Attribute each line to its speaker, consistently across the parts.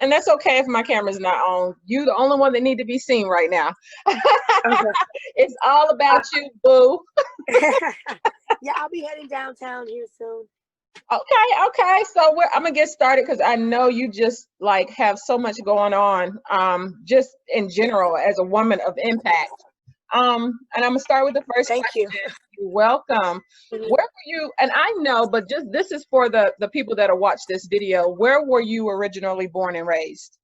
Speaker 1: and that's okay if my camera's not on. You the only one that need to be seen right now.
Speaker 2: Okay.
Speaker 1: It's all about you, boo.
Speaker 2: Yeah, I'll be heading downtown here soon.
Speaker 1: Okay. So I'm gonna get started because I know you just like have so much going on, just in general as a woman of impact. And I'm gonna start with the first
Speaker 2: Thank you.
Speaker 1: question. You're welcome.
Speaker 2: Mhm.
Speaker 1: Where were you? And I know, but just this is for the people that will watch this video. Where were you originally born and raised?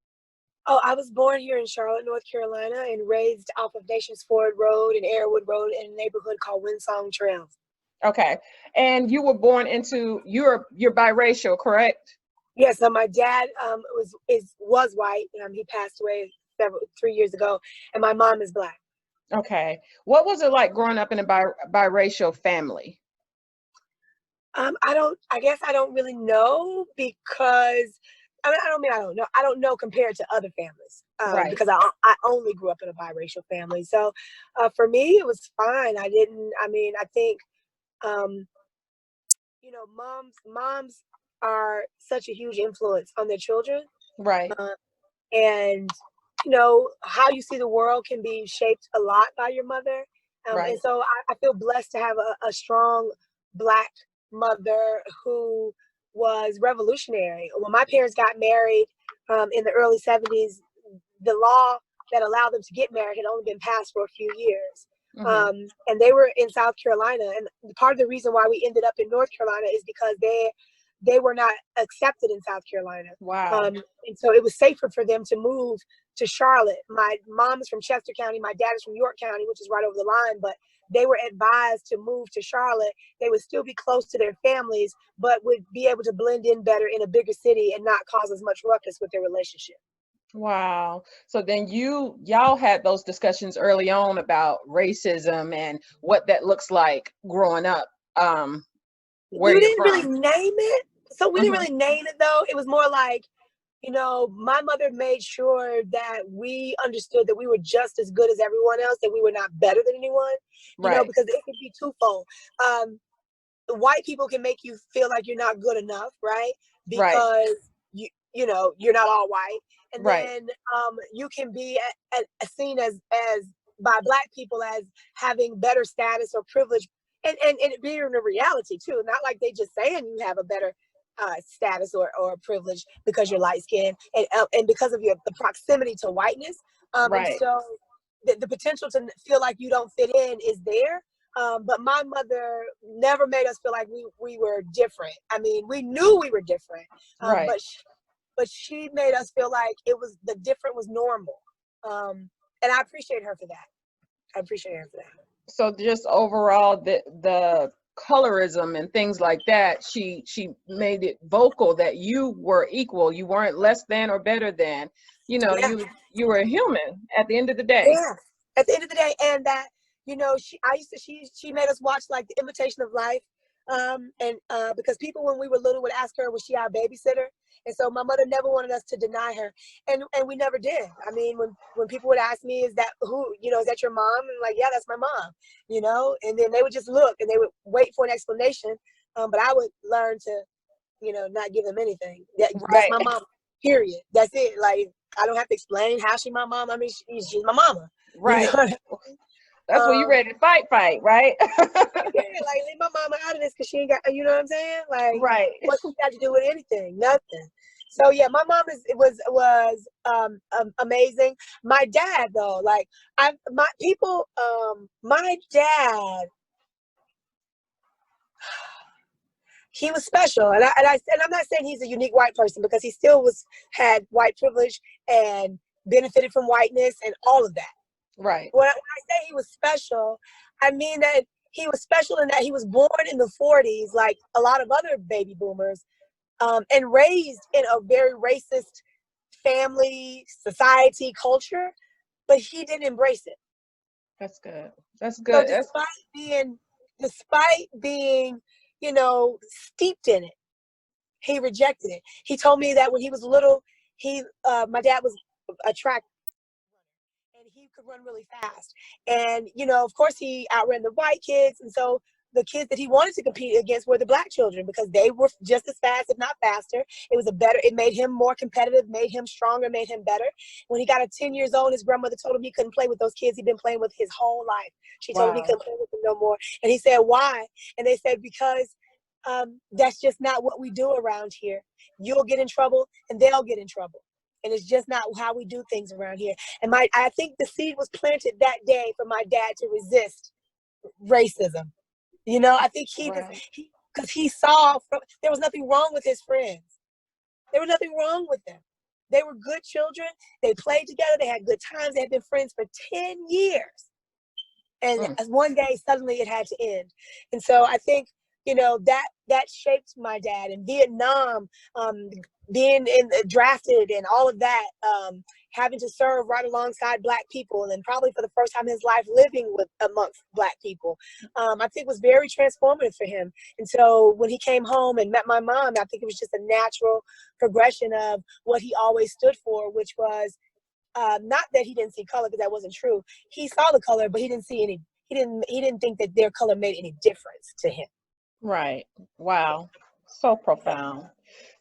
Speaker 2: Oh, I was born here in Charlotte, North Carolina, and raised off of Nations Ford Road and Airwood Road in a neighborhood called Windsong Trails.
Speaker 1: Okay, and you were born into you're biracial, correct?
Speaker 2: Yeah, so my dad was white. He passed away 3 years ago, and my mom is Black.
Speaker 1: Okay, what was it like growing up in a biracial family?
Speaker 2: I guess I don't really know because I don't know. I don't know compared to other families
Speaker 1: Right.
Speaker 2: because I only grew up in a biracial family. So for me, it was fine. I think, um, moms are such a huge influence on their children.
Speaker 1: Right.
Speaker 2: Uh, and, how you see the world can be shaped a lot by your mother.
Speaker 1: Right.
Speaker 2: And so I feel blessed to have a strong Black mother who was revolutionary. When my parents got married in the early 70s, the law that allowed them to get married had only been passed for a few years.
Speaker 1: Mm-hmm.
Speaker 2: And they were in South Carolina. And part of the reason why we ended up in North Carolina is because they were not accepted in South Carolina.
Speaker 1: Wow.
Speaker 2: And so it was safer for them to move to Charlotte. My mom is from Chester County. My dad is from York County, which is right over the line. But they were advised to move to Charlotte. They would still be close to their families, but would be able to blend in better in a bigger city and not cause as much ruckus with their relationship.
Speaker 1: Wow. So then y'all had those discussions early on about racism and what that looks like growing up, where
Speaker 2: We
Speaker 1: you're
Speaker 2: didn't really
Speaker 1: from.
Speaker 2: name it. So we didn't
Speaker 1: Hmm.
Speaker 2: really name it though. It was more like, my mother made sure that we understood that we were just as good as everyone else, that we were not better than anyone,
Speaker 1: Right.
Speaker 2: because it could be twofold. White people can make you feel like you're not good enough, right?
Speaker 1: Right.
Speaker 2: Because you're not all white. And
Speaker 1: Right.
Speaker 2: then you can be seen as by Black people as having better status or privilege, and it being a reality too. Not like they just saying you have a better status or privilege because you're light skinned and because of the proximity to whiteness. And
Speaker 1: Right.
Speaker 2: so the potential to feel like you don't fit in is there. But my mother never made us feel like we were different. I mean, we knew we were different,
Speaker 1: Right.
Speaker 2: but she made us feel like the different was normal. And I appreciate her for that. I appreciate her for that.
Speaker 1: So just overall, the colorism and things like that, she made it vocal that you were equal. You weren't less than or better than.
Speaker 2: Yeah,
Speaker 1: You were a human at the end of the day.
Speaker 2: yeah. At the end of the day, and that she made us watch like The Imitation of Life, and because people when we were little would ask her, was she our babysitter? And so my mother never wanted us to deny her, and we never did. I mean, when people would ask me, is that your mom? And I'm like, yeah, that's my mom, and then they would just look and they would wait for an explanation, but I would learn to not give them anything. That's
Speaker 1: Right.
Speaker 2: my mom, period. That's it. Like, I don't have to explain how she my mom. I mean, she's my mama. You
Speaker 1: Right.
Speaker 2: know.
Speaker 1: That's when you ready to fight, right?
Speaker 2: Yeah, like leave my mama out of this because she ain't got. You know what I'm saying? Like,
Speaker 1: Right.
Speaker 2: what's she got to do with anything? Nothing. So yeah, my mom was amazing. My dad though, like my dad, he was special, and I'm not saying he's a unique white person because he still had white privilege and benefited from whiteness and all of that.
Speaker 1: Right.
Speaker 2: When I say he was special, I mean that he was special in that he was born in the 40s, like a lot of other baby boomers, and raised in a very racist family, society, culture, but he didn't embrace it.
Speaker 1: That's good. That's
Speaker 2: So
Speaker 1: good.
Speaker 2: despite being, steeped in it, he rejected it. He told me that when he was little, my dad was a track and he could run really fast. And, of course he outran the white kids. And so the kids that he wanted to compete against were the Black children, because they were just as fast, if not faster. It made him more competitive, made him stronger, made him better. When he got to 10 years old, his grandmother told him he couldn't play with those kids he'd been playing with his whole life. She told him he couldn't play with them no more. And he said, why? And they said, because that's just not what we do around here. You'll get in trouble and they'll get in trouble. And it's just not how we do things around here. And I think the seed was planted that day for my dad to resist racism. You know, I think because he saw there was nothing wrong with his friends. There was nothing wrong with them. They were good children. They played together. They had good times. They had been friends for 10 years. And one day, suddenly it had to end. And so I think, you know, that shaped my dad. In Vietnam, being drafted and all of that, having to serve right alongside Black people, and probably for the first time in his life living amongst Black people, I think was very transformative for him. And so when he came home and met my mom, I think it was just a natural progression of what he always stood for, which was not that he didn't see color, because that wasn't true. He saw the color, but he didn't see any. He didn't think that their color made any difference to him.
Speaker 1: Right. Wow. So profound.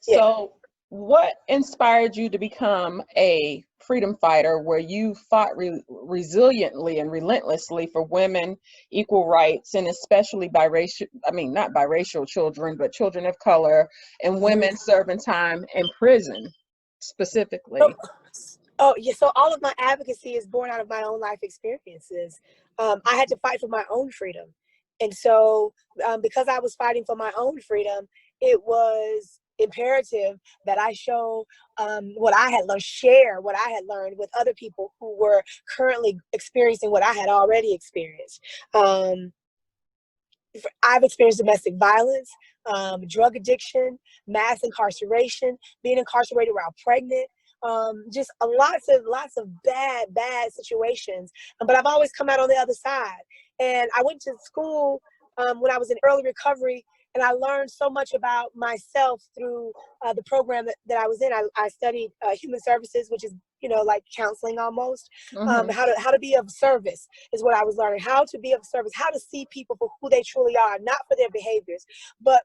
Speaker 2: Yeah.
Speaker 1: So what inspired you to become a freedom fighter where you fought resiliently and relentlessly for women, equal rights, and especially not biracial children, but children of color and women serving time in prison specifically?
Speaker 2: So all of my advocacy is born out of my own life experiences. I had to fight for my own freedom. And so because I was fighting for my own freedom, it was imperative that I show what I had learned, share what I had learned with other people who were currently experiencing what I had already experienced. I've experienced domestic violence, drug addiction, mass incarceration, being incarcerated while pregnant, just lots of bad situations. But I've always come out on the other side. And I went to school when I was in early recovery, and I learned so much about myself through the program that I was in. I studied human services, which is, you know, like counseling almost. How to be of service is what I was learning. How to be of service, how to see people for who they truly are, not for their behaviors, but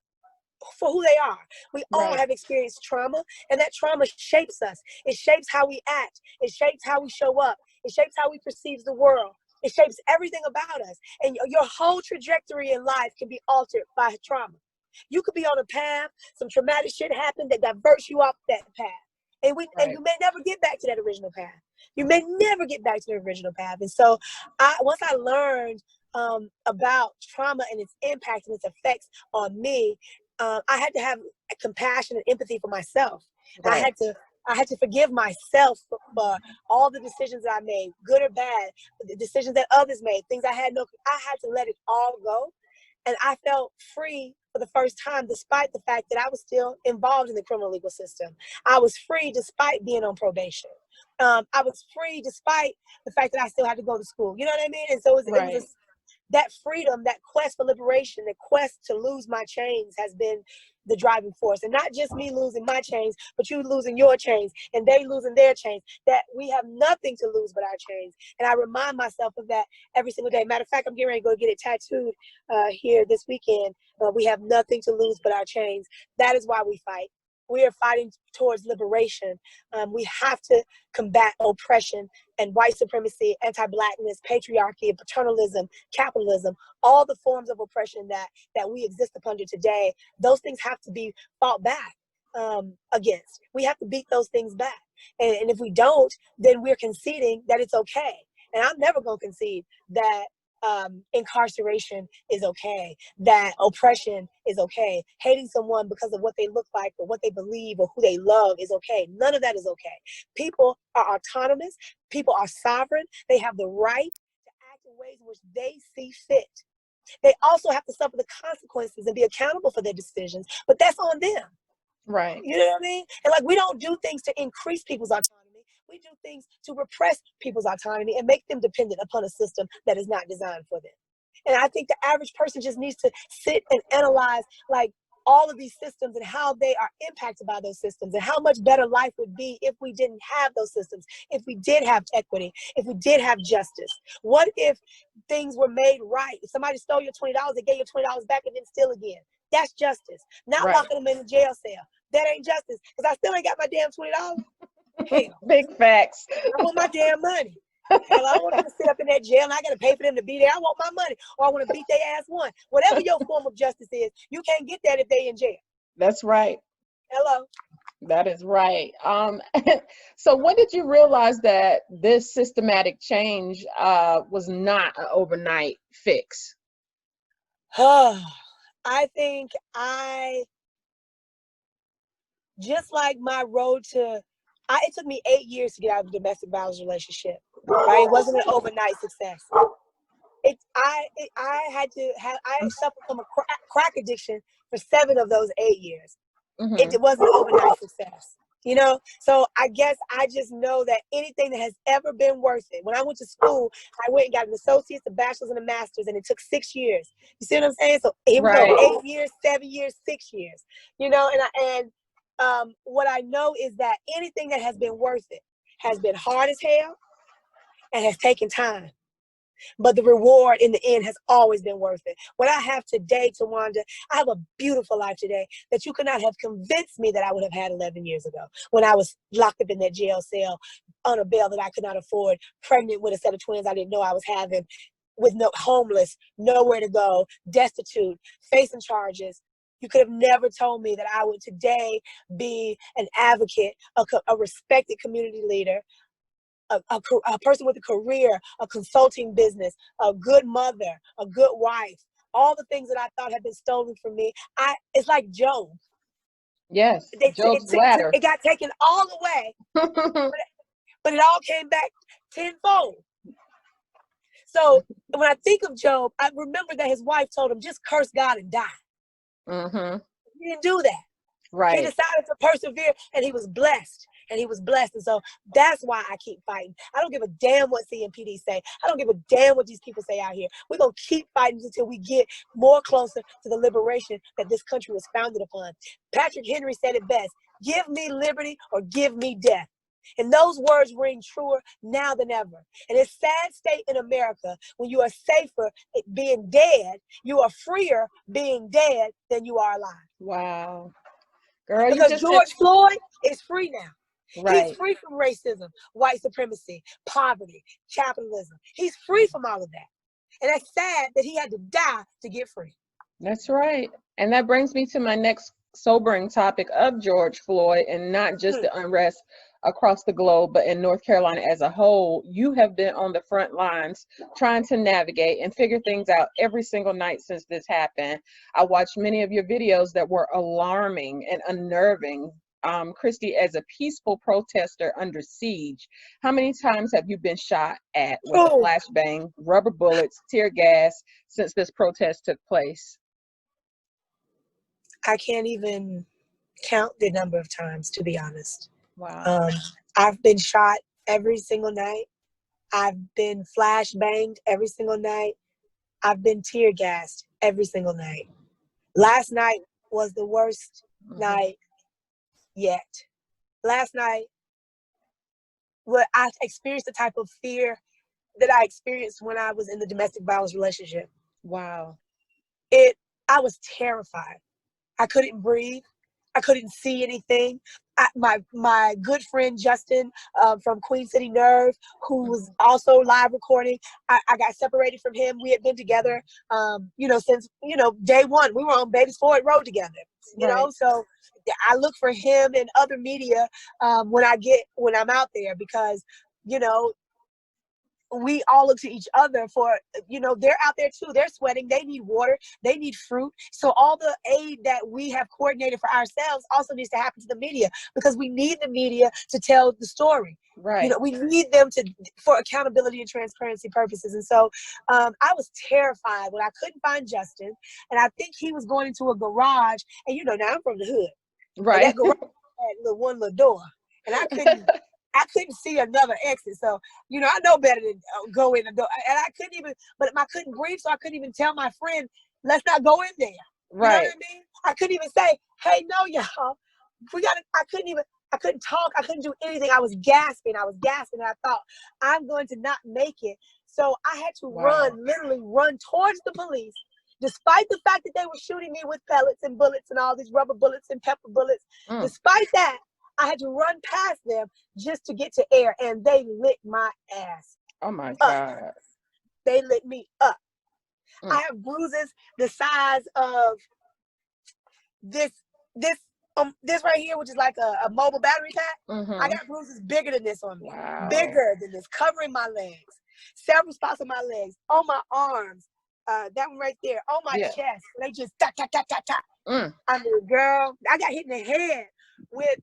Speaker 2: for who they are. We all have experienced trauma, and that trauma shapes us. It shapes how we act. It shapes how we show up. It shapes how we perceive the world. It shapes everything about us. And your whole trajectory in life can be altered by trauma. You could be on a path, some traumatic shit happened that diverts you off that path. And you may never get back to that original path. You may never get back to the original path. And so once I learned about trauma and its impact and its effects on me, I had to have compassion and empathy for myself. I had to forgive myself for all the decisions that I made, good or bad, the decisions that others made, things I had to let it all go. And I felt free for the first time, despite the fact that I was still involved in the criminal legal system. I was free despite being on probation. I was free despite the fact that I still had to go to school. You know what I mean? And so it was that freedom, that quest for liberation, the quest to lose my chains has been the driving force. And not just me losing my chains, but you losing your chains and they losing their chains, that we have nothing to lose but our chains. And I remind myself of that every single day. Matter of fact, I'm getting ready to go get it tattooed here this weekend. We have nothing to lose but our chains. That is why we fight. We are fighting towards liberation. We have to combat oppression and white supremacy, anti-Blackness, patriarchy, and paternalism, capitalism, all the forms of oppression that we exist upon today. Those things have to be fought back against. We have to beat those things back. And if we don't, then we're conceding that it's okay. And I'm never going to concede that incarceration is okay, that oppression is okay, hating someone because of what they look like or what they believe or who they love is okay. None of that is okay. People are autonomous. People are sovereign. They have the right to act in ways in which they see fit. They also have to suffer the consequences and be accountable for their decisions, but that's on them.
Speaker 1: Right.
Speaker 2: You know what I mean? And like, we don't do things to increase people's autonomy. We do things to repress people's autonomy and make them dependent upon a system that is not designed for them. And I think the average person just needs to sit and analyze, like, all of these systems and how they are impacted by those systems, and how much better life would be if we didn't have those systems, if we did have equity, if we did have justice. What if things were made right? If somebody stole your $20, they gave you $20 back and then steal again. That's justice. Not locking them in a jail cell. That ain't justice, because I still ain't got my damn $20. Hell.
Speaker 1: Big facts.
Speaker 2: I want my damn money. Hell, I don't want them to sit up in that jail and I got to pay for them to be there. I want my money, or I want to beat their ass one. Whatever your form of justice is, you can't get that if they in jail.
Speaker 1: That's right.
Speaker 2: Hello.
Speaker 1: That is right. So when did you realize that this systematic change was not an overnight fix?
Speaker 2: I think just like my road to, it took me 8 years to get out of a domestic violence relationship. Right? It wasn't an overnight success. I suffered from a crack addiction for 7 of those 8 years.
Speaker 1: Mm-hmm.
Speaker 2: It wasn't an overnight success. So I guess I just know that anything that has ever been worth it. When I went to school, I went and got an associate's, a bachelor's, and a master's, and it took 6 years. You see what I'm saying? So here we go, 8 years, 7 years, 6 years. What I know is that anything that has been worth it has been hard as hell and has taken time. But the reward in the end has always been worth it. What I have today, Tawanda, I have a beautiful life today that you could not have convinced me that I would have had 11 years ago, when I was locked up in that jail cell on a bail that I could not afford, pregnant with a set of twins I didn't know I was having, with homeless, nowhere to go, destitute, facing charges. You could have never told me that I would today be an advocate, a respected community leader, a person with a career, a consulting business, a good mother, a good wife. All the things that I thought had been stolen from me. It's like Job.
Speaker 1: Yes, Job's ladder.
Speaker 2: It got taken all away, but it all came back tenfold. So when I think of Job, I remember that his wife told him, just curse God and die.
Speaker 1: Mm-hmm.
Speaker 2: He didn't do that.
Speaker 1: Right.
Speaker 2: He decided to persevere, and he was blessed. And so that's why I keep fighting. I don't give a damn what CMPD say. I don't give a damn what these people say out here. We're going to keep fighting until we get more closer to the liberation that this country was founded upon. Patrick Henry said it best: give me liberty or give me death. And those words ring truer now than ever. And it's a sad state in America when you are safer being dead, you are freer being dead than you are alive.
Speaker 1: Wow. Girl,
Speaker 2: because George Floyd is free now.
Speaker 1: Right.
Speaker 2: He's free from racism, white supremacy, poverty, capitalism. He's free from all of that. And that's sad that he had to die to get free.
Speaker 1: That's right. And that brings me to my next sobering topic of George Floyd, and not just the unrest across the globe, but in North Carolina as a whole. You have been on the front lines trying to navigate and figure things out every single night since this happened. I watched many of your videos that were alarming and unnerving. Kristie, as a peaceful protester under siege, how many times have you been shot at with a flashbang, rubber bullets, tear gas since this protest took place?
Speaker 2: I can't even count the number of times, to be honest.
Speaker 1: Wow.
Speaker 2: I've been shot every single night. I've been flashbanged every single night. I've been tear gassed every single night. Last night was the worst night yet. Last night, I experienced the type of fear that I experienced when I was in the domestic violence relationship.
Speaker 1: Wow.
Speaker 2: I was terrified. I couldn't breathe. I couldn't see anything. My good friend Justin from Queen City Nerve, who was also live recording, I got separated from him. We had been together, since day one. We were on Babies Forward Road together. You know, so I look for him in other media when I'm out there, because we all look to each other for, they're out there too. They're sweating. They need water. They need fruit. So all the aid that we have coordinated for ourselves also needs to happen to the media, because we need the media to tell the story. Right. We need them for accountability and transparency purposes. And so I was terrified when I couldn't find Justin, and I think he was going into a garage. And now I'm from the hood. Right. And that garage had one little door, and I couldn't see another exit. So, I know better than go in the door. And I couldn't breathe, so I couldn't even tell my friend, let's not go in there. You know what
Speaker 1: Right.
Speaker 2: I mean? I couldn't even say, hey, no, y'all. I couldn't talk. I couldn't do anything. I was gasping. And I thought, I'm going to not make it. So I had to literally run towards the police, despite the fact that they were shooting me with pellets and bullets and all these rubber bullets and pepper bullets. Despite that, I had to run past them just to get to air, and they lit my ass.
Speaker 1: Oh my
Speaker 2: up.
Speaker 1: God.
Speaker 2: They lit me up. I have bruises the size of this right here, which is like a mobile battery pack. I got bruises bigger than this on me.
Speaker 1: Wow.
Speaker 2: Bigger than this, covering my legs. Several spots on my legs, on my arms. That one right there, on my chest. They just ta ta ta ta ta. I mean, girl, I got hit in the head with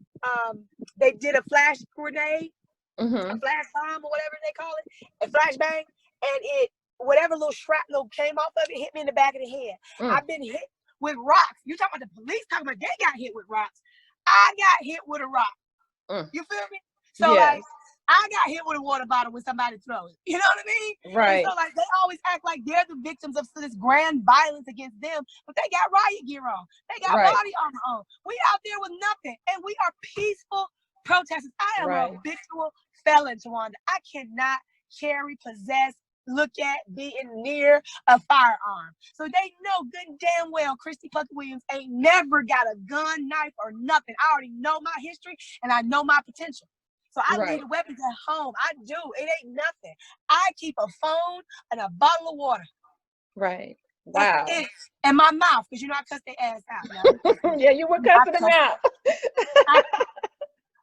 Speaker 2: they did a flash grenade, a flash bomb or whatever they call it, a flashbang, and it whatever little shrapnel came off of it hit me in the back of the head. I've been hit with rocks. You talking about the police talking about they got hit with rocks. I got hit with a rock. You feel me? So like I got hit with a water bottle when somebody throws it. You know what I mean?
Speaker 1: Right.
Speaker 2: And so like they always act like they're the victims of this grand violence against them, but they got riot gear on. They got body armor on. We out there with nothing, and we are peaceful protesters. I am a habitual felon, Tawanda. I cannot carry, possess, look at, be near a firearm. So they know good and damn well Kristie Puckett Williams ain't never got a gun, knife, or nothing. I already know my history and I know my potential. So I leave the weapons at home. I do. It ain't nothing. I keep a phone and a bottle of water.
Speaker 1: Right. Wow.
Speaker 2: That's it. And my mouth, because you know I cuss their ass out. No,
Speaker 1: yeah, you were cussing them out.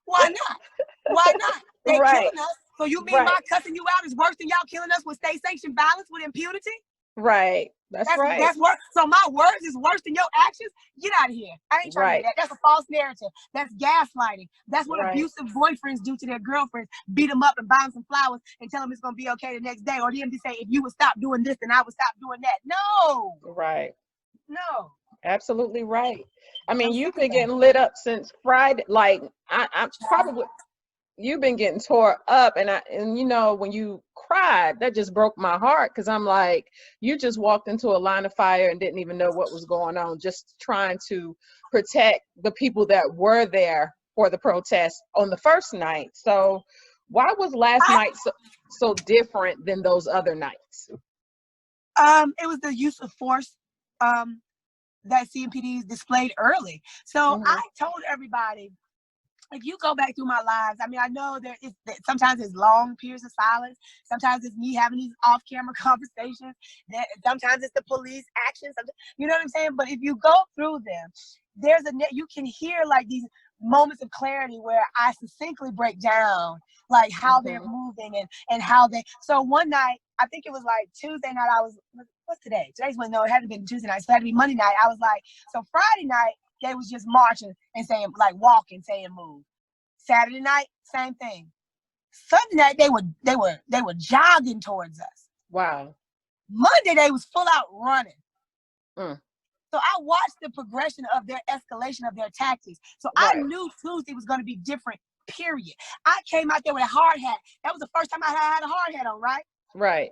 Speaker 2: Why not? Why not? They killing us. So you mean my cussing you out is worse than y'all killing us with state-sanctioned violence with impunity?
Speaker 1: Right. That's right.
Speaker 2: That's worse. So my words is worse than your actions? Get out of here. I ain't trying to do that. That's a false narrative. That's gaslighting. That's what abusive boyfriends do to their girlfriends. Beat them up and buy them some flowers and tell them it's going to be okay the next day. Or them to say, if you would stop doing this, then I would stop doing that. No.
Speaker 1: Right.
Speaker 2: No.
Speaker 1: Absolutely right. I mean, you've been getting lit up since Friday. Like, I'm probably... You've been getting tore up, and you know, when you cried, that just broke my heart, because I'm like, you just walked into a line of fire and didn't even know what was going on, just trying to protect the people that were there for the protest on the first night. So why was last night so different than those other nights?
Speaker 2: It was the use of force that CMPD displayed early. So I told everybody, if you go back through my lives, I mean, I know sometimes it's long periods of silence. Sometimes it's me having these off-camera conversations. Sometimes it's the police action. You know what I'm saying? But if you go through them, you can hear like these moments of clarity where I succinctly break down like how they're moving and how they. So one night, I think it was like Tuesday night. What's today? Today's when no, it hadn't been Tuesday night, so it had to be Monday night. I was like, so Friday night. They was just marching and saying, like walking, saying move. Saturday night, same thing. Sunday night, they were jogging towards us.
Speaker 1: Wow.
Speaker 2: Monday, they was full out running. So I watched the progression of their escalation of their tactics. So I knew Tuesday was going to be different, period. I came out there with a hard hat. That was the first time I had a hard hat on, right?
Speaker 1: Right.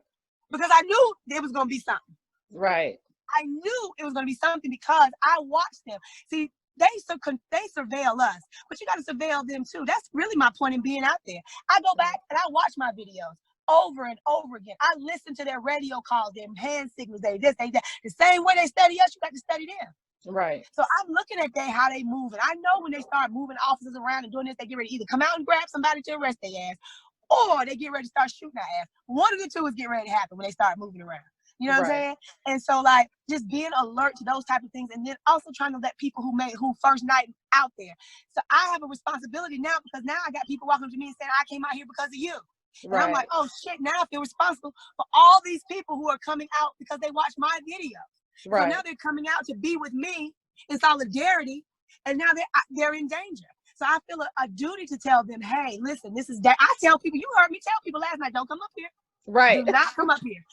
Speaker 2: Because I knew it was going to be something.
Speaker 1: Right.
Speaker 2: I knew it was going to be something because I watched them. See, they surveil us, but you got to surveil them too. That's really my point in being out there. I go back and I watch my videos over and over again. I listen to their radio calls, their hand signals, they this, they that. The same way they study us, you got to study them.
Speaker 1: Right.
Speaker 2: So I'm looking at how they move, and I know when they start moving officers around and doing this, they get ready to either come out and grab somebody to arrest their ass, or they get ready to start shooting our ass. One of the two is getting ready to happen when they start moving around. You know what I'm saying? And so like just being alert to those type of things, and then also trying to let people who first night out there. So I have a responsibility now, because now I got people walking up to me and saying, I came out here because of you. And I'm like, oh shit, now I feel responsible for all these people who are coming out because they watch my videos. So now they're coming out to be with me in solidarity, and now they're in danger. So I feel a duty to tell them, hey, listen, this is that. I tell people, you heard me tell people last night, don't come up here.
Speaker 1: Right.
Speaker 2: Do not come up here.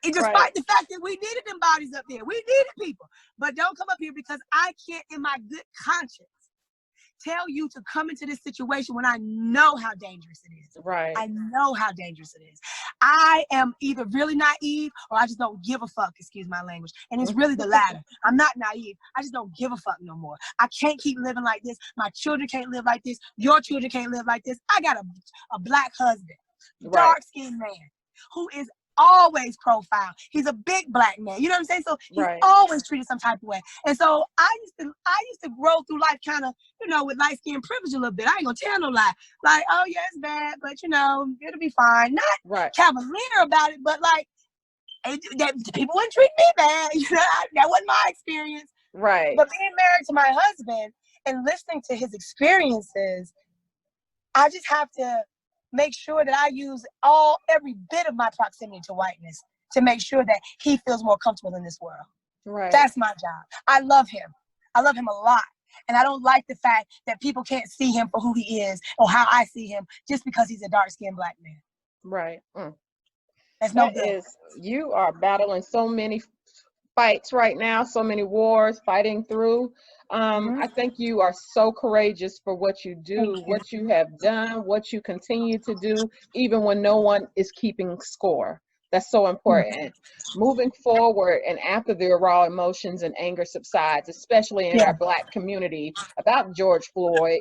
Speaker 2: And despite the fact that we needed them bodies up there, we needed people, but don't come up here, because I can't in my good conscience tell you to come into this situation when I know how dangerous it is.
Speaker 1: Right.
Speaker 2: I know how dangerous it is. I am either really naive or I just don't give a fuck, excuse my language. And it's really the latter. I'm not naive. I just don't give a fuck no more. I can't keep living like this. My children can't live like this. Your children can't live like this. I got a black husband, dark-skinned man, who is always profile. He's a big black man. You know what I'm saying? So he's always treated some type of way. And so I used to grow through life kind of, you know, with light skin privilege a little bit. I ain't gonna tell no lie. Like, oh yeah, it's bad, but you know, it'll be fine. Not cavalier about it, but like that people wouldn't treat me bad. You know, that wasn't my experience.
Speaker 1: Right.
Speaker 2: But being married to my husband and listening to his experiences, I just have to make sure that I use every bit of my proximity to whiteness to make sure that he feels more comfortable in this world.
Speaker 1: Right.
Speaker 2: That's my job. I love him. I love him a lot. And I don't like the fact that people can't see him for who he is or how I see him just because he's a dark-skinned black man.
Speaker 1: Right.
Speaker 2: That's no good.
Speaker 1: You are battling so many fights right now, so many wars fighting through. I think you are so courageous for what you do, what you have done, what you continue to do, even when no one is keeping score. That's so important. Moving forward and after the raw emotions and anger subsides, especially in our Black community about George Floyd,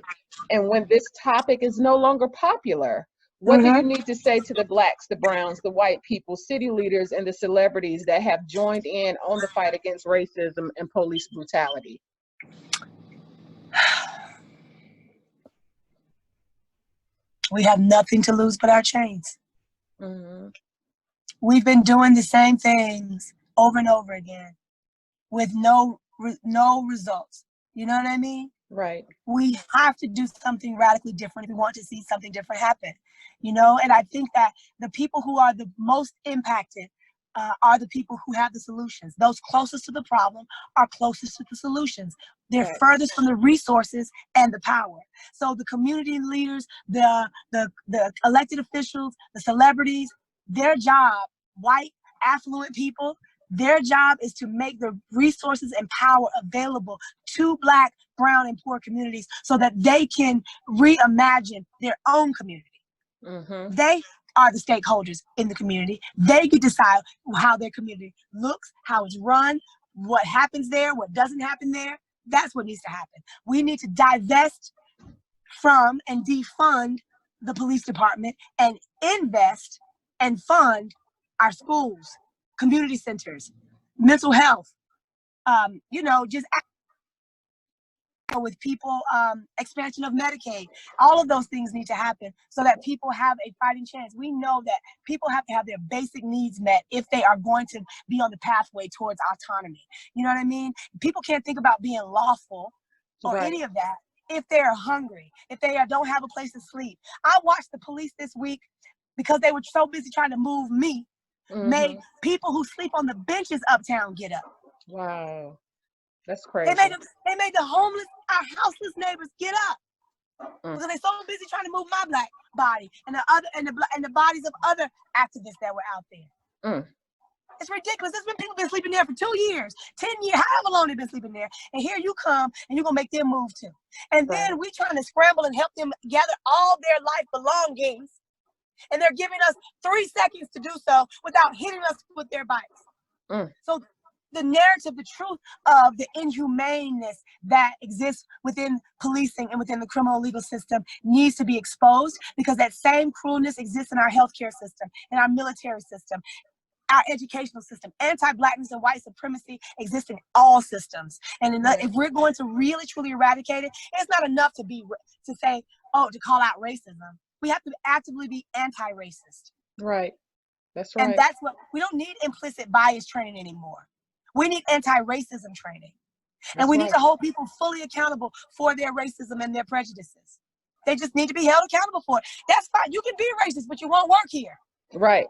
Speaker 1: and when this topic is no longer popular, what do you need to say to the Blacks, the Browns, the white people, city leaders, and the celebrities that have joined in on the fight against racism and police brutality?
Speaker 2: We have nothing to lose but our chains. We've been doing the same things over and over again with no results. You know what I mean?
Speaker 1: Right.
Speaker 2: We have to do something radically different if we want to see something different happen. You know, and I think that the people who are the most impacted are the people who have the solutions. Those closest to the problem are closest to the solutions. They're furthest from the resources and the power. So the community leaders, the elected officials, the celebrities, their job, white, affluent people, their job is to make the resources and power available to Black, brown, and poor communities so that they can reimagine their own community. They are the stakeholders in the community. They can decide how their community looks, how it's run, what happens there, what doesn't happen there. That's what needs to happen. We need to divest from and defund the police department and invest and fund our schools, community centers, mental health, you know, just with people, expansion of Medicaid. All of those things need to happen so that people have a fighting chance. We know that people have to have their basic needs met if they are going to be on the pathway towards autonomy. You know what I mean? People can't think about being lawful or any of that if they're hungry, if they don't have a place to sleep. I watched the police this week because they were so busy trying to move me, made people who sleep on the benches uptown get up.
Speaker 1: Wow. That's crazy.
Speaker 2: They made the homeless, our houseless neighbors get up because they're so busy trying to move my Black body and the bodies of other activists that were out there. It's ridiculous. There's been people been sleeping there for 2 years, 10 years, however long they've been sleeping there. And here you come and you're gonna make them move too. And then we trying to scramble and help them gather all their life belongings, and they're giving us 3 seconds to do so without hitting us with their bikes. So the narrative, the truth of the inhumaneness that exists within policing and within the criminal legal system needs to be exposed, because that same cruelness exists in our healthcare system, in our military system, our educational system. Anti-Blackness and white supremacy exists in all systems. And if we're going to really truly eradicate it, it's not enough to say, oh, to call out racism. We have to actively be anti-racist.
Speaker 1: Right. That's right.
Speaker 2: And that's what we don't need implicit bias training anymore. We need anti-racism training. And we need to hold people fully accountable for their racism and their prejudices. They just need to be held accountable for it. That's fine. You can be racist, but you won't work here.
Speaker 1: Right.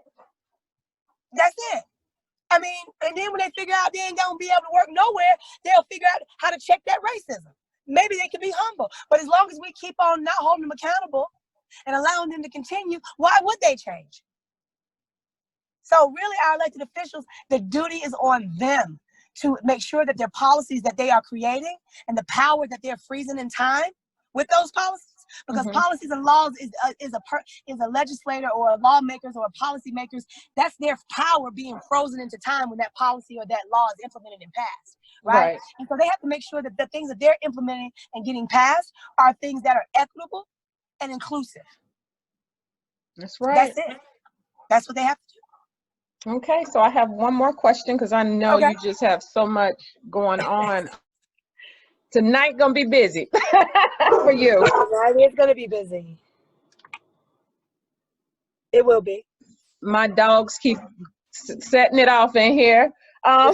Speaker 2: That's it. I mean, and then when they figure out they ain't gonna be able to work nowhere, they'll figure out how to check that racism. Maybe they can be humble, but as long as we keep on not holding them accountable and allowing them to continue, why would they change? So really, our elected officials, the duty is on them to make sure that their policies that they are creating and the power that they're freezing in time with those policies because policies and laws is a legislator or a lawmakers or policymakers. That's their power being frozen into time when that policy or that law is implemented and passed, right? And so they have to make sure that the things that they're implementing and getting passed are things that are equitable and inclusive.
Speaker 1: That's right.
Speaker 2: That's it. That's what they have to do.
Speaker 1: Okay, so I have one more question because I know you just have so much going on. Tonight gonna be busy for you.
Speaker 2: It's gonna be busy. It will be.
Speaker 1: My dogs keep setting it off in here. I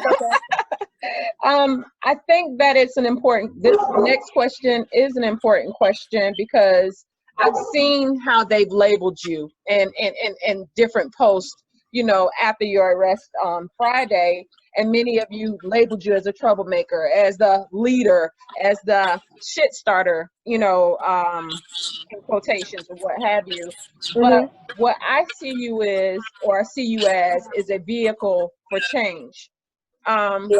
Speaker 1: think that it's an important, this next question is an important question because I've seen how they've labeled you in different posts, you know, after your arrest on Friday, and many of you labeled you as a troublemaker, as the leader, as the shit starter, you know, in quotations or what have you. But what I see you is, or I see you as, is a vehicle for change. And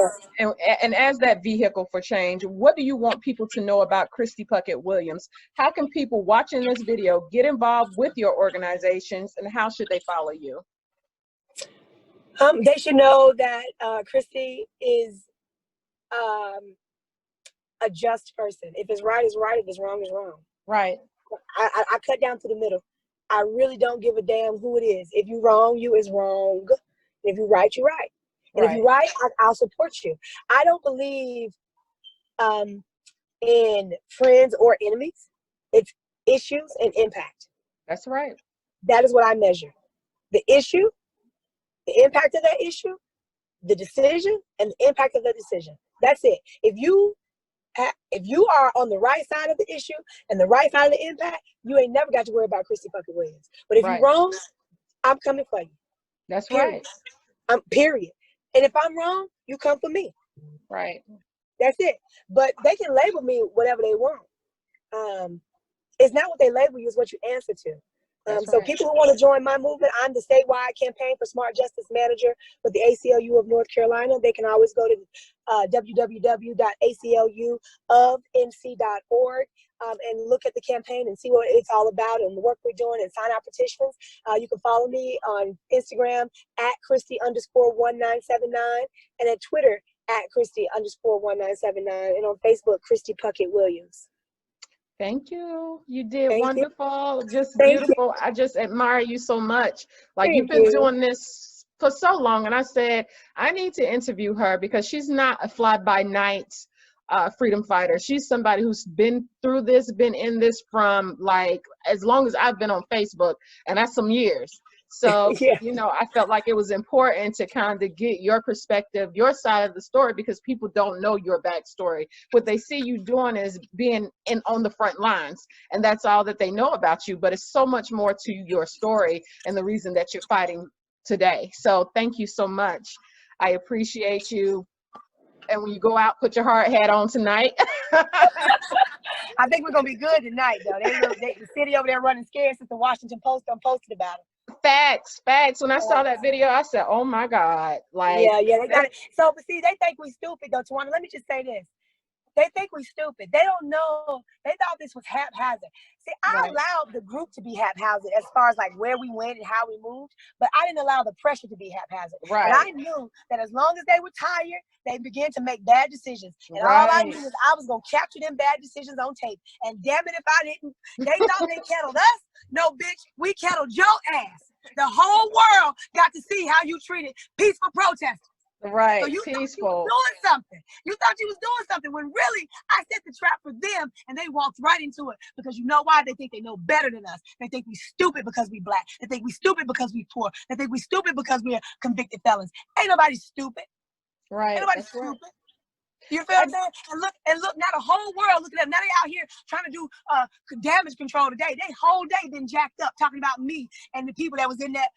Speaker 1: as that vehicle for change, what do you want people to know about Kristie Puckett Williams? How can people watching this video get involved with your organizations, and how should they follow you?
Speaker 2: They should know that Kristie is a just person. If it's right, it's right. If it's wrong, it's wrong.
Speaker 1: Right.
Speaker 2: I cut down to the middle. I really don't give a damn who it is. If you wrong, you is wrong. If you right, you right. And if you're right, I'll support you. I don't believe in friends or enemies. It's issues and impact.
Speaker 1: That's right.
Speaker 2: That is what I measure. The issue, the impact of that issue, the decision, and the impact of the decision. That's it. If you are on the right side of the issue and the right side of the impact, you ain't never got to worry about Kristie Puckett Williams. But if you're wrong, I'm coming for you.
Speaker 1: That's
Speaker 2: period.
Speaker 1: right.
Speaker 2: Period. And if I'm wrong, you come for me.
Speaker 1: Right.
Speaker 2: That's it. But they can label me whatever they want. It's not what they label you, it's what you answer to. So people who want to join my movement, I'm the statewide campaign for smart justice manager with the ACLU of North Carolina. They can always go to www.acluofnc.org and look at the campaign and see what it's all about and the work we're doing and sign our petitions. You can follow me on Instagram at Kristie_1979 and at Twitter at Kristie_1979 and on Facebook, Kristie Puckett Williams.
Speaker 1: Thank you. You did
Speaker 2: wonderful.
Speaker 1: Just beautiful. I just admire you so much. Like, you've been doing this for so long. And I said, I need to interview her because she's not a fly-by-night freedom fighter. She's somebody who's been through this, been in this from like as long as I've been on Facebook, and that's some years. So, you know, I felt like it was important to kind of get your perspective, your side of the story, because people don't know your backstory. What they see you doing is being on the front lines, and that's all that they know about you. But it's so much more to your story and the reason that you're fighting today. So thank you so much. I appreciate you. And when you go out, put your hard hat on tonight.
Speaker 2: I think we're going to be good tonight, though. The city over there running scared since the Washington Post done posted about it.
Speaker 1: Facts. When I saw that video, I said, oh my God. Like,
Speaker 2: yeah, they got it. So, but see, they think we stupid though, Tawana. Let me just say this. They think we stupid. They don't know. They thought this was haphazard. See, I allowed the group to be haphazard as far as like where we went and how we moved, but I didn't allow the pressure to be haphazard. Right. And I knew that as long as they were tired, they began to make bad decisions. And all I knew was I was going to capture them bad decisions on tape. And damn it, if I didn't, they thought they kettled us. No, bitch, we kettled your ass. The whole world got to see how you treated peaceful protesters.
Speaker 1: Right,
Speaker 2: so you
Speaker 1: peaceful.
Speaker 2: Thought you was doing something. You thought you was doing something when really I set the trap for them and they walked right into it. Because you know why? They think they know better than us. They think we stupid because we black. They think we stupid because we poor. They think we stupid because we're convicted felons. Ain't nobody stupid.
Speaker 1: Right.
Speaker 2: Ain't nobody stupid. Right. You feel what I'm saying? And look, now the whole world looking at them. Now they out here trying to do damage control today. They whole day been jacked up talking about me and the people that was in that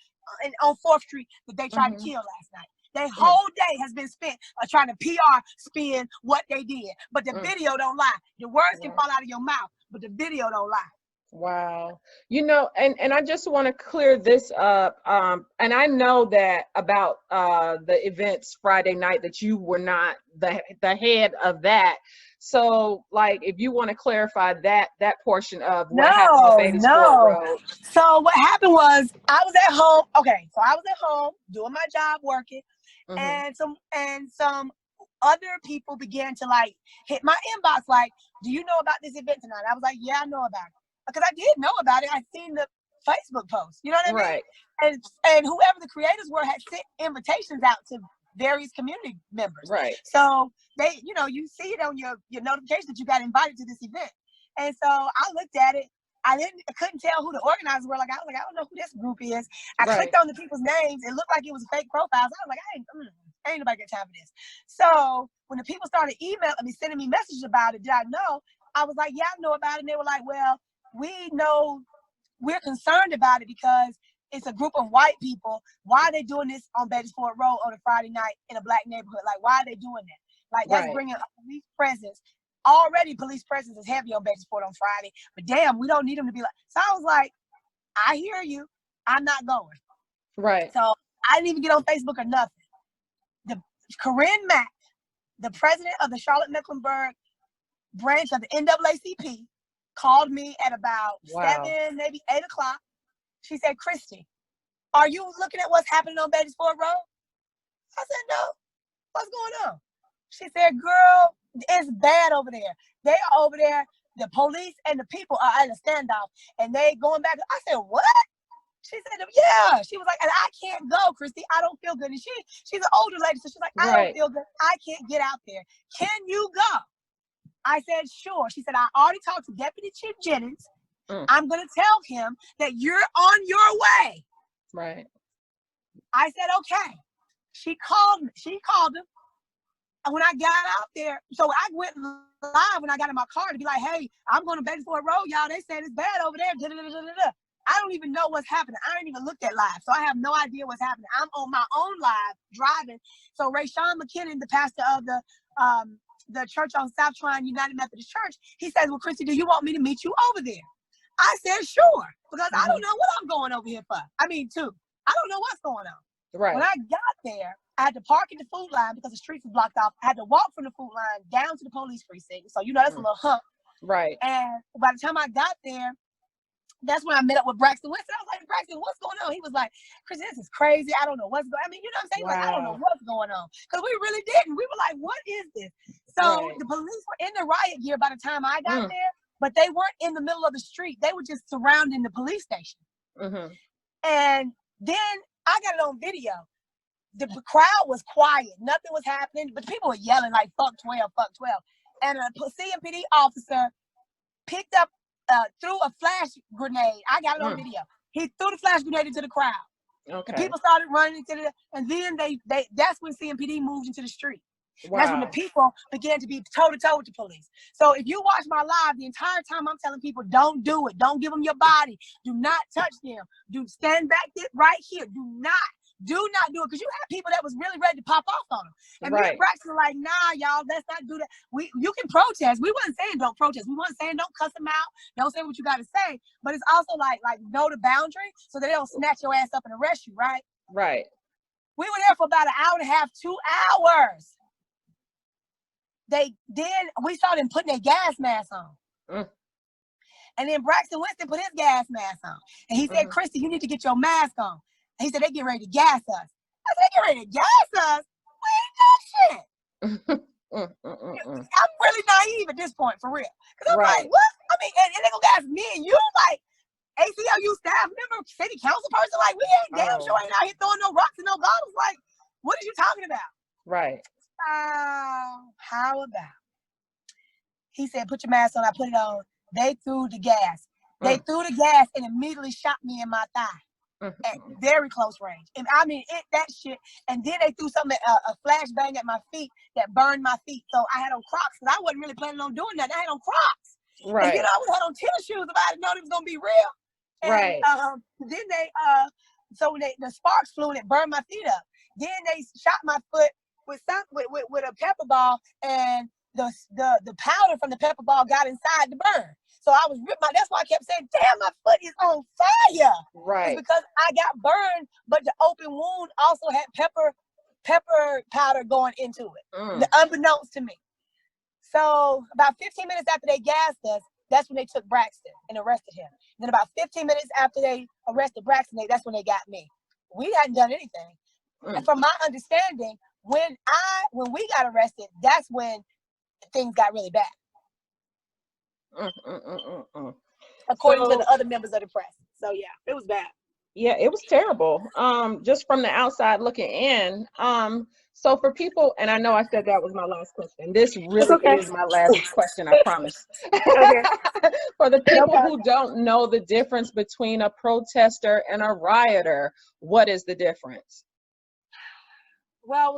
Speaker 2: on 4th Street that they tried to kill last night. Their whole day has been spent trying to PR spin what they did. But the video don't lie. The words can fall out of your mouth, but the video don't lie.
Speaker 1: Wow. You know, and I just want to clear this up. And I know that about the events Friday night that you were not the head of that. So, like, if you want to clarify that portion of what happened on Beatty Sport Road.
Speaker 2: So what happened was I was at home. Okay, so I was at home doing my job, working, and some other people began to like hit my inbox, like, "Do you know about this event tonight?" I was like, "Yeah, I know about it," because I did know about it. I seen the Facebook post. You know what I mean?
Speaker 1: Right.
Speaker 2: And whoever the creators were had sent invitations out to various community members.
Speaker 1: Right.
Speaker 2: So they, you know, you see it on your notification that you got invited to this event. And so I looked at it. I couldn't tell who the organizers were. Like, I was like, I don't know who this group is. I clicked on the people's names. It looked like it was fake profiles. I was like, ain't nobody got time for this. So when the people started emailing me, sending me messages about it, did I know? I was like, yeah, I know about it. And they were like, well, we know, we're concerned about it because it's a group of white people. Why are they doing this on Beatty Sport Road on a Friday night in a black neighborhood? Like, why are they doing that? Like, that's bringing a police presence. Already police presence is heavy on Beatty Sport on Friday, but damn, we don't need them to be like. So I was like, I hear you. I'm not going.
Speaker 1: Right.
Speaker 2: So I didn't even get on Facebook or nothing. The Corinne Mack, the president of the Charlotte-Mecklenburg branch of the NAACP, called me at about 7, maybe 8 o'clock. She said, Kristie, are you looking at what's happening on Beatty Sport Road? I said, no. What's going on? She said, girl, it's bad over there. They are over there. The police and the people are in a standoff, and they going back. I said, what? She said, yeah. She was like, and I can't go, Kristie. I don't feel good. And she's an older lady, so she's like, I don't feel good. I can't get out there. Can you go? I said, sure. She said, I already talked to Deputy Chief Jennings. I'm going to tell him that you're on your way.
Speaker 1: Right.
Speaker 2: I said, okay. She called him. And when I got out there, so I went live when I got in my car to be like, hey, I'm going to Beatty Sport Road, y'all. They said it's bad over there. I don't even know what's happening. I ain't even looked at live, so I have no idea what's happening. I'm on my own live driving. So Rayshawn McKinnon, the pastor of the church on South Tryon United Methodist Church, he says, well, Kristie, do you want me to meet you over there? I said, sure, because I don't know what I'm going over here for. I mean, I don't know what's going on.
Speaker 1: Right.
Speaker 2: When I got there, I had to park in the food line because the streets were blocked off. I had to walk from the food line down to the police precinct. So, you know, that's a little hump.
Speaker 1: Right.
Speaker 2: And by the time I got there, that's when I met up with Braxton Winston. I was like, Braxton, what's going on? He was like, Kristie, this is crazy. I don't know what's going on. I mean, you know what I'm saying? Like, I don't know what's going on. Because we really didn't. We were like, what is this? So the police were in the riot gear by the time I got there, but they weren't in the middle of the street. They were just surrounding the police station. And then I got it on video. The crowd was quiet. Nothing was happening, but people were yelling like, fuck 12, fuck 12. And a CMPD officer picked up, threw a flash grenade. I got it on video. He threw the flash grenade into the crowd. Okay. The people started running into and then that's when CMPD moved into the street. Wow. That's when the people began to be toe-to-toe with the police. So if you watch my live, the entire time I'm telling people, don't do it. Don't give them your body. Do not touch them. Do stand back right here. Do not do it. Because you have people that was really ready to pop off on them. And me and Braxton were like, nah, y'all, let's not do that. You can protest. We wasn't saying don't protest. We wasn't saying don't cuss them out. Don't say what you got to say. But it's also like know the boundary so that they don't snatch your ass up and arrest you, right? Right. We were there for about an hour and a half, 2 hours. Then we saw them putting their gas masks on. And then Braxton Winston put his gas mask on. And he said, Kristie, you need to get your mask on. And he said, they get ready to gas us. I said, they get ready to gas us? We ain't no shit. I'm really naive at this point, for real. Because I'm like, what? I mean, and they gonna gas me and you? Like, ACLU staff member, city council person? Like, we ain't damn sure ain't out here throwing no rocks and no bottles. Like, what are you talking about? Right. How about? He said, put your mask on. I put it on. They threw the gas. They threw the gas and immediately shot me in my thigh at very close range. And I mean, that shit. And then they threw something, a flashbang at my feet that burned my feet. So I had on Crocs because I wasn't really planning on doing that. I had on Crocs. Right. And, you know, I would have had on tennis shoes if I had known it was going to be real. And, then so when the sparks flew and it burned my feet up. Then they shot my foot with a pepper ball, and the powder from the pepper ball got inside the burn. So I was that's why I kept saying, damn, my foot is on fire. Right. It's because I got burned, but the open wound also had pepper powder going into it, unbeknownst to me. So about 15 minutes after they gassed us, that's when they took Braxton and arrested him. And then about 15 minutes after they arrested Braxton, that's when they got me. We hadn't done anything. And from my understanding, when we got arrested, that's when things got really bad. According to the other members of the press. So yeah, it was bad.
Speaker 1: Yeah, it was terrible. Just from the outside looking in. So for people, and I know I said that was my last question. This really is my last question, I promise.
Speaker 2: Okay.
Speaker 1: For the people who don't know the difference between a protester and a rioter, what is the difference?
Speaker 2: Well,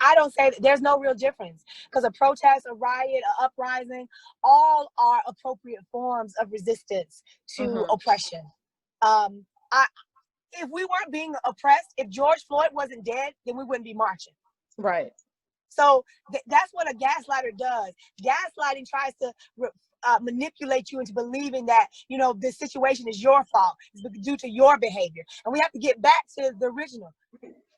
Speaker 2: I don't say that there's no real difference, because a protest, a riot, an uprising, all are appropriate forms of resistance to oppression. If we weren't being oppressed, if George Floyd wasn't dead, then we wouldn't be marching.
Speaker 1: Right.
Speaker 2: So that's what a gaslighter does. Gaslighting tries to manipulate you into believing that, you know, this situation is your fault. It's due to your behavior. And we have to get back to the original.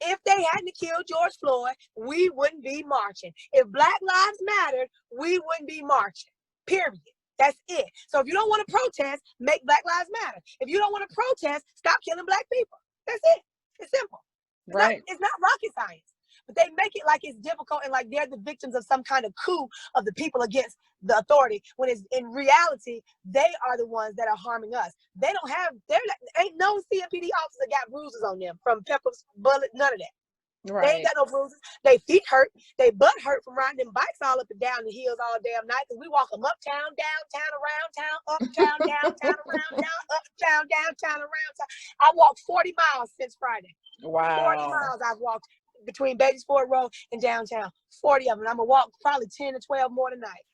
Speaker 2: If they hadn't killed George Floyd, we wouldn't be marching. If Black Lives Mattered, we wouldn't be marching. Period. That's it. So if you don't want to protest, make Black Lives Matter. If you don't want to protest, stop killing Black people. That's it. It's simple. It's not rocket science. But they make it like it's difficult and like they're the victims of some kind of coup of the people against the authority, when it's in reality, they are the ones that are harming us. There ain't no CMPD officer got bruises on them from peppers, bullet, none of that. Right. They ain't got no bruises. They feet hurt. They butt hurt from riding them bikes all up and down the hills all damn night, because we walk them uptown, downtown, around town, uptown, downtown, around town, uptown, downtown, around town. I walked 40 miles since Friday. Wow. 40 miles I've walked between Batesford Road and downtown. 40 of them. I'm going to walk probably 10 to 12 more tonight.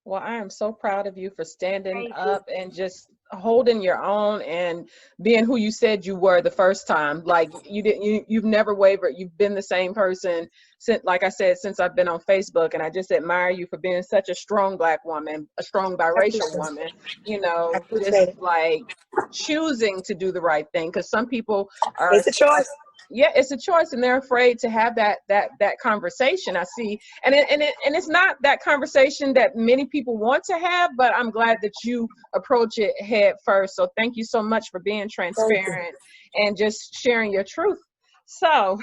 Speaker 1: Well, I am so proud of you for standing up and just holding your own and being who you said you were the first time. Like you've never wavered. You've been the same person since, like I said, since I've been on Facebook, and I just admire you for being such a strong Black woman, a strong biracial woman, you know, just like choosing to do the right thing. Because some people are,
Speaker 2: it's a choice.
Speaker 1: Yeah, it's a choice, and they're afraid to have that conversation. I see, and it's not that conversation that many people want to have, but I'm glad that you approach it head first. So thank you so much for being transparent and just sharing your truth. So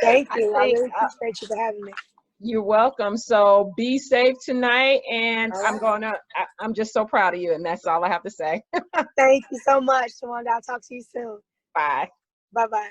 Speaker 2: thank you. I really appreciate you for having me.
Speaker 1: You're welcome. So be safe tonight, and I'm just so proud of you, and that's all I have to say.
Speaker 2: Thank you so much, Tawanda. I'll talk to you soon.
Speaker 1: Bye.
Speaker 2: Bye-bye.